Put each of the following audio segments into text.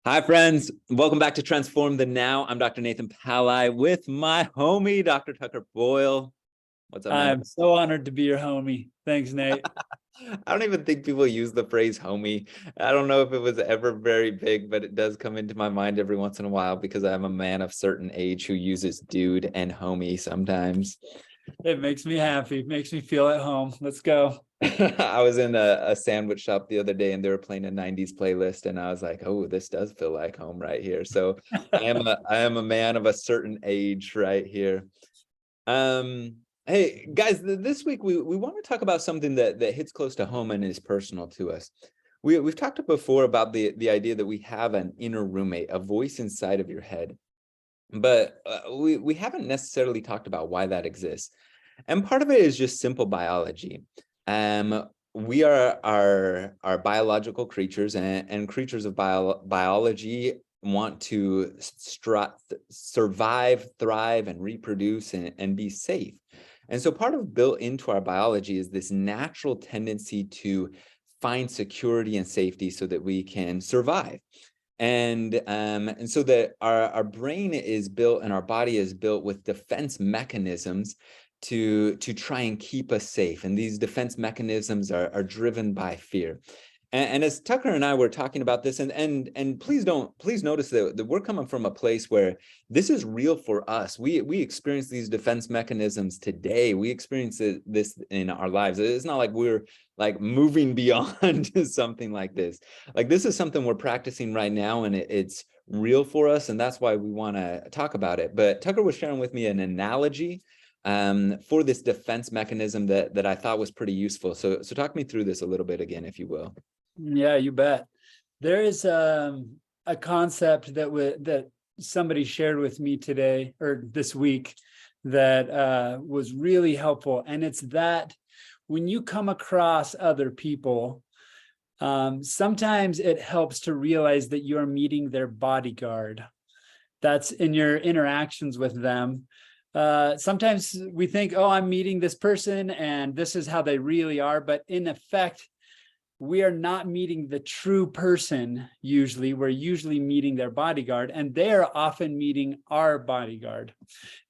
Hi, friends. Welcome back to Transform the Now. I'm Dr. Nathan Pallai with my homie, Dr. Tucker Boyle. What's up, man? I'm so honored to be your homie. Thanks, Nate. I don't even think people use the phrase homie. I don't know if it was ever very big, but it does come into my mind every once in a while because I'm a man of certain age who uses dude and homie sometimes. It makes me happy. Makes me feel at home. Let's go. I was in a sandwich shop the other day and they were playing a 90s playlist and I was like, oh, this does feel like home right here. So I am a man of a certain age right here. Hey guys, this week we want to talk about something that hits close to home and is personal to us. We've talked before about the idea that we have an inner roommate, a voice inside of your head, but we haven't necessarily talked about why that exists. And part of it is just simple biology. We are our biological creatures, and creatures of biology want to survive, thrive, and reproduce and be safe. And so part of built into our biology is this natural tendency to find security and safety so that we can survive. And so that our brain is built and our body is built with defense mechanisms to try and keep us safe. And these defense mechanisms are driven by fear. And as Tucker and I were talking about this, and please notice that we're coming from a place where this is real for us. We experience these defense mechanisms today. We experience this in our lives. It's not like we're like moving beyond something like this. Like this is something we're practicing right now, and it's real for us, and that's why we want to talk about it. But Tucker was sharing with me an analogy for this defense mechanism that I thought was pretty useful. So talk me through this a little bit again, if you will. Yeah, you bet. There is a concept that somebody shared with me today or this week that was really helpful. And it's that when you come across other people, sometimes it helps to realize that you're meeting their bodyguard. That's in your interactions with them. Sometimes we think, oh, I'm meeting this person and this is how they really are. But in effect, we are not meeting the true person. Usually we're usually meeting their bodyguard, and they're often meeting our bodyguard.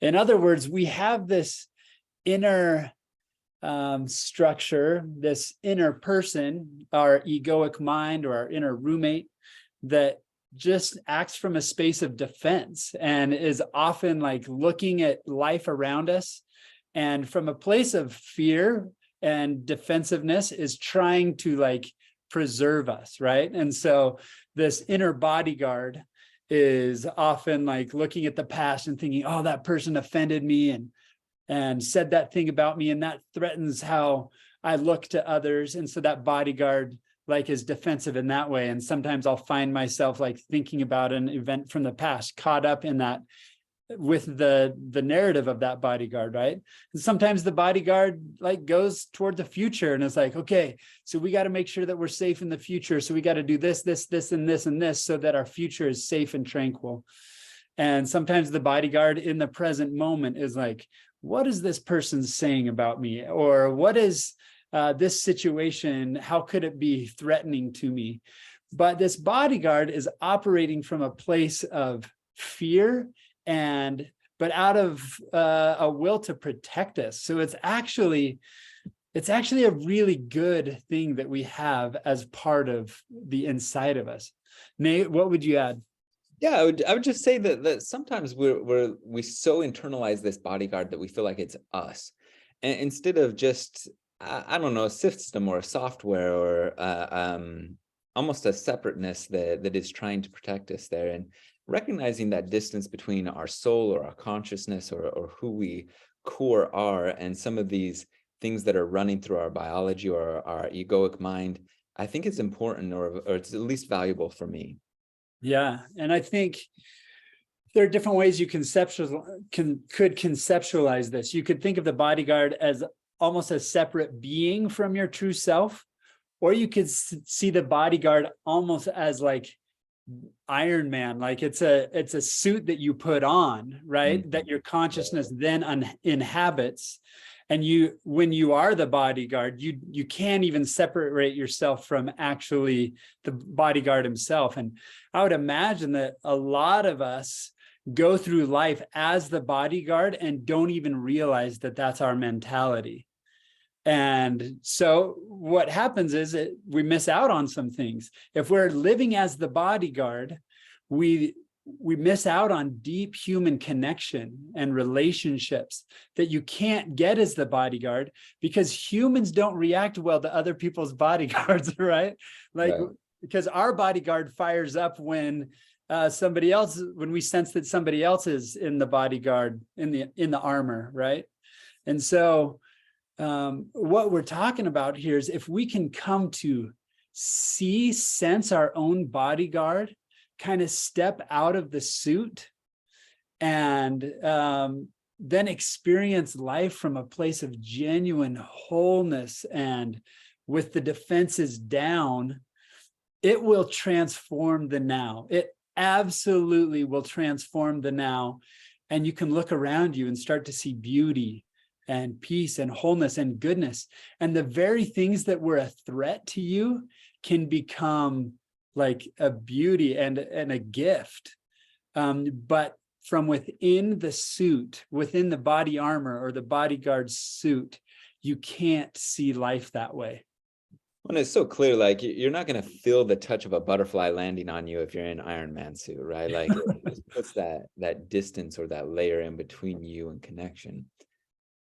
In other words, we have this inner structure, this inner person, our egoic mind or our inner roommate that just acts from a space of defense and is often like looking at life around us and from a place of fear and defensiveness is trying to like preserve us, right? And so this inner bodyguard is often like looking at the past and thinking, oh, that person offended me and said that thing about me, and that threatens how I look to others. And so that bodyguard like is defensive in that way. And sometimes I'll find myself like thinking about an event from the past, caught up in that with the narrative of that bodyguard, right? And sometimes the bodyguard like goes toward the future and it's like, okay, so we got to make sure that we're safe in the future. So we got to do this, and this so that our future is safe and tranquil. And sometimes the bodyguard in the present moment is like, what is this person saying about me? Or what is this situation? How could it be threatening to me? But this bodyguard is operating from a place of fear but out of a will to protect us. So it's actually a really good thing that we have as part of the inside of us. Nate, what would you add? Yeah, I would just say that sometimes we so internalize this bodyguard that we feel like it's us, and instead of just I don't know, a system or a software or almost a separateness that is trying to protect us there, and recognizing that distance between our soul or our consciousness or who we core are and some of these things that are running through our biology or our egoic mind, I think it's important or it's at least valuable for me. Yeah, and I think there are different ways you could conceptualize this. You could think of the bodyguard as almost a separate being from your true self, or you could see the bodyguard almost as like Iron Man, like it's a suit that you put on, right? Mm-hmm. That your consciousness then inhabits. And when you are the bodyguard, you can't even separate yourself from actually the bodyguard himself. And I would imagine that a lot of us go through life as the bodyguard and don't even realize that that's our mentality. And so what happens is we miss out on some things. If we're living as the bodyguard, we miss out on deep human connection and relationships that you can't get as the bodyguard, because humans don't react well to other people's bodyguards, right? Like, Right. because our bodyguard fires up when when we sense that somebody else is in the bodyguard, in the armor, right? And so what we're talking about here is if we can come to sense our own bodyguard, kind of step out of the suit, and then experience life from a place of genuine wholeness and with the defenses down, it will transform the now. It absolutely will transform the now. And you can look around you and start to see beauty and peace and wholeness and goodness. And the very things that were a threat to you can become like a beauty and a gift. But from within the suit, within the body armor or the bodyguard suit, you can't see life that way. When it's so clear, like you're not going to feel the touch of a butterfly landing on you if you're in Iron Man suit, right? Like it just puts that distance or that layer in between you and connection.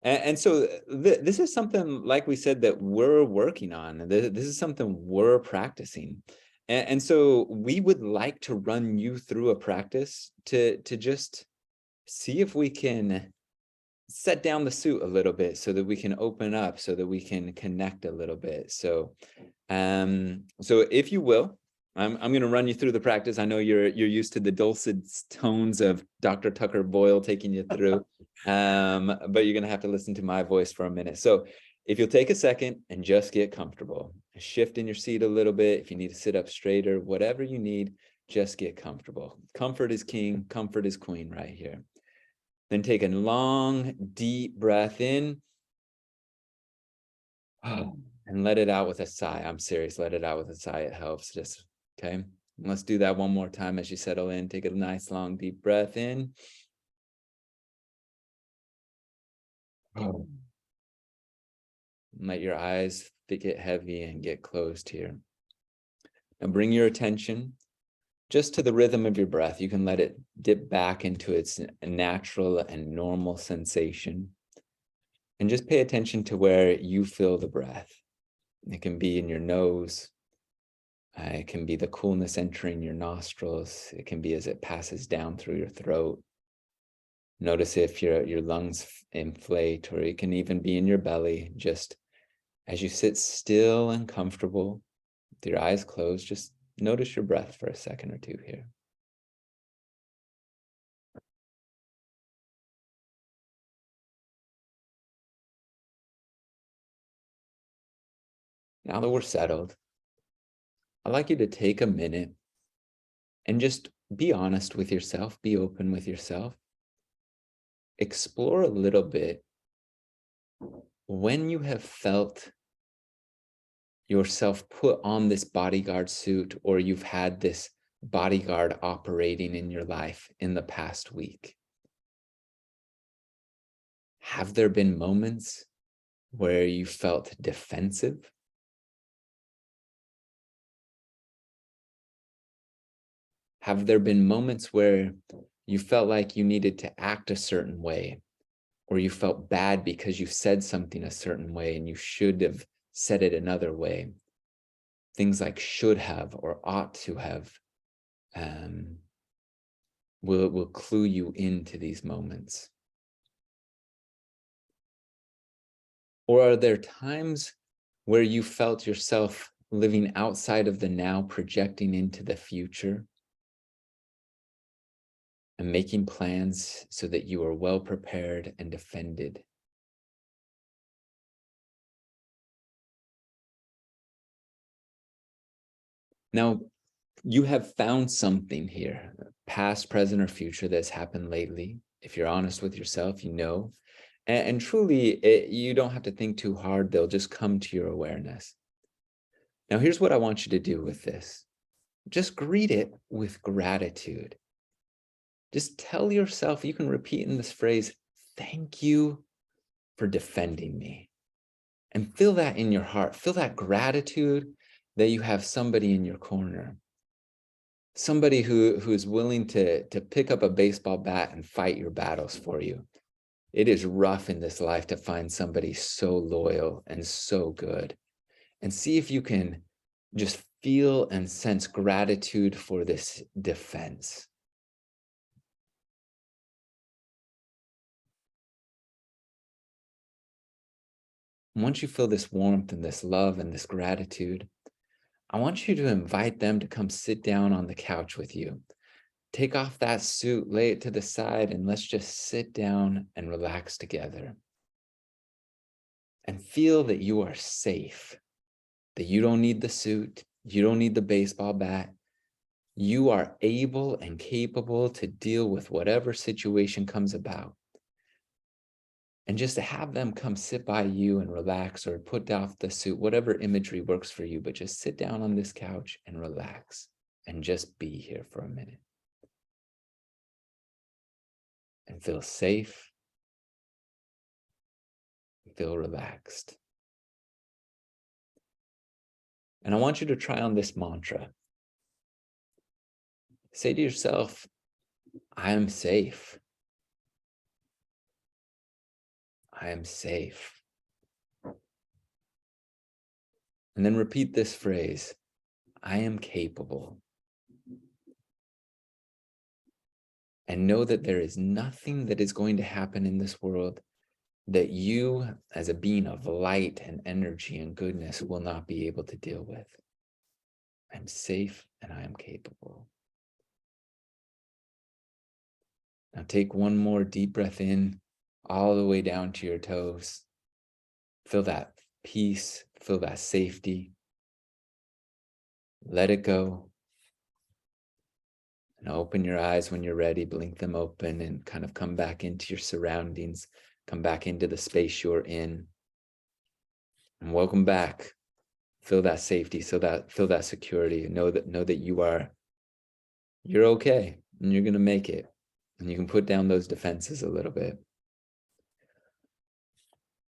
And so this is something, like we said, that we're working on. This is something we're practicing. And so we would like to run you through a practice to just see if we can set down the suit a little bit so that we can open up, so that we can connect a little bit. So so if you will, I'm going to run you through the practice. I know you're used to the dulcet tones of Dr. Tucker Boyle taking you through, but you're going to have to listen to my voice for a minute. So if you'll take a second and just get comfortable, shift in your seat a little bit. If you need to sit up straighter, whatever you need, just get comfortable. Comfort is king, comfort is queen right here. Then take a long, deep breath in and let it out with a sigh. I'm serious. Let it out with a sigh. It helps. Just, okay. Let's do that one more time as you settle in. Take a nice, long, deep breath in. Let your eyes get heavy and get closed here. And bring your attention just to the rhythm of your breath. You can let it dip back into its natural and normal sensation. And just pay attention to where you feel the breath. It can be in your nose. It can be the coolness entering your nostrils. It can be as it passes down through your throat. Notice if your lungs inflate, or it can even be in your belly. Just as you sit still and comfortable with your eyes closed, just notice your breath for a second or two here. Now that we're settled, I'd like you to take a minute and just be honest with yourself, be open with yourself. Explore a little bit when you have felt yourself put on this bodyguard suit, or you've had this bodyguard operating in your life in the past week. Have there been moments where you felt defensive? Have there been moments where you felt like you needed to act a certain way, or you felt bad because you said something a certain way and you should have said it another way? Things like should have or ought to have will clue you into these moments. Or are there times where you felt yourself living outside of the now, projecting into the future and making plans so that you are well prepared and defended? Now, you have found something here, past, present, or future, that's happened lately. If you're honest with yourself, you know, And truly, you don't have to think too hard. They'll just come to your awareness. Now, here's what I want you to do with this. Just greet it with gratitude. Just tell yourself, you can repeat in this phrase, thank you for defending me. And feel that in your heart. Feel that gratitude that you have somebody in your corner. Somebody who is willing to pick up a baseball bat and fight your battles for you. It is rough in this life to find somebody so loyal and so good. And see if you can just feel and sense gratitude for this defense. Once you feel this warmth and this love and this gratitude, I want you to invite them to come sit down on the couch with you. Take off that suit, lay it to the side, and let's just sit down and relax together. And feel that you are safe, that you don't need the suit, you don't need the baseball bat. You are able and capable to deal with whatever situation comes about. And just to have them come sit by you and relax, or put off the suit, whatever imagery works for you, but just sit down on this couch and relax and just be here for a minute. And feel safe, feel relaxed. And I want you to try on this mantra. Say to yourself, I am safe. I am safe. And then repeat this phrase, I am capable. And know that there is nothing that is going to happen in this world that you, as a being of light and energy and goodness, will not be able to deal with. I'm safe and I am capable. Now take one more deep breath in, all the way down to your toes. Feel that peace, feel that safety. Let it go. And open your eyes when you're ready, blink them open and kind of come back into your surroundings, come back into the space you're in. And welcome back. Feel that safety, feel that security. Know that you're okay and you're gonna make it. And you can put down those defenses a little bit.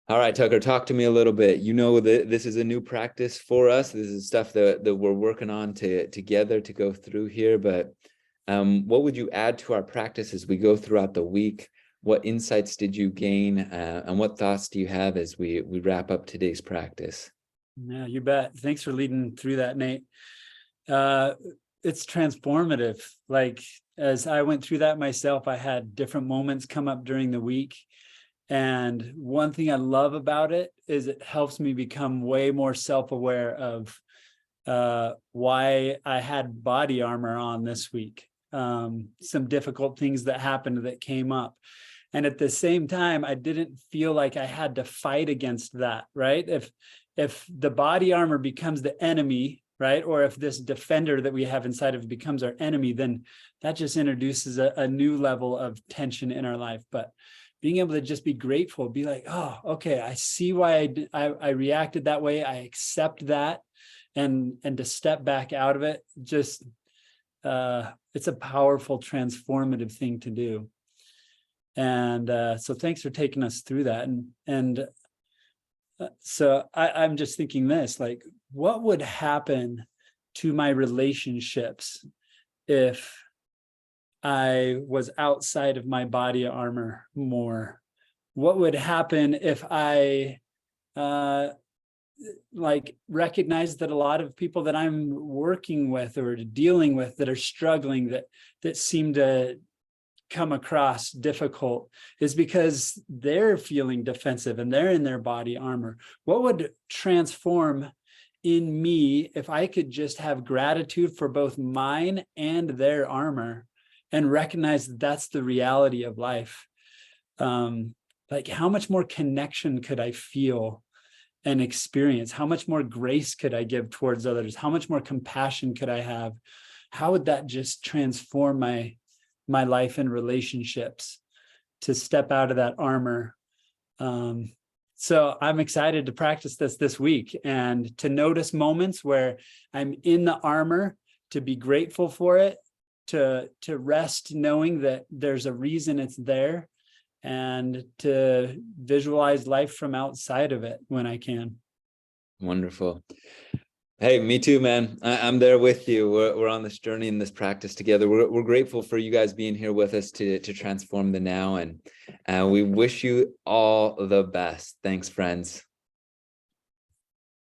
All right, Tucker, talk to me a little bit. You know that this is a new practice for us. This is stuff that we're working on together to go through here. But what would you add to our practice as we go throughout the week? What insights did you gain? And what thoughts do you have as we wrap up today's practice? Yeah, you bet. Thanks for leading through that, Nate. It's transformative. Like, as I went through that myself, I had different moments come up during the week. And one thing I love about it is it helps me become way more self-aware of why I had body armor on this week. Some difficult things that happened that came up. And at the same time, I didn't feel like I had to fight against that, right? If the body armor becomes the enemy, right? Or if this defender that we have inside of becomes our enemy, then that just introduces a new level of tension in our life. But being able to just be grateful, be like, oh, okay, I see why I reacted that way. I accept that, and to step back out of it, just it's a powerful, transformative thing to do. And so thanks for taking us through that. And so I'm just thinking this, like, what would happen to my relationships if I was outside of my body armor more? What would happen if I like recognize that a lot of people that I'm working with or dealing with that are struggling, that seem to come across difficult, is because they're feeling defensive and they're in their body armor? What would transform in me if I could just have gratitude for both mine and their armor and recognize that that's the reality of life? Like, how much more connection could I feel and experience? How much more grace could I give towards others? How much more compassion could I have? How would that just transform my life and relationships, to step out of that armor So I'm excited to practice this week and to notice moments where I'm in the armor, to be grateful for it, to rest knowing that there's a reason it's there, and to visualize life from outside of it when I can. Wonderful. Hey, me too, man. I'm there with you. We're on this journey and this practice together. We're grateful for you guys being here with us to transform the now, and we wish you all the best. Thanks, friends.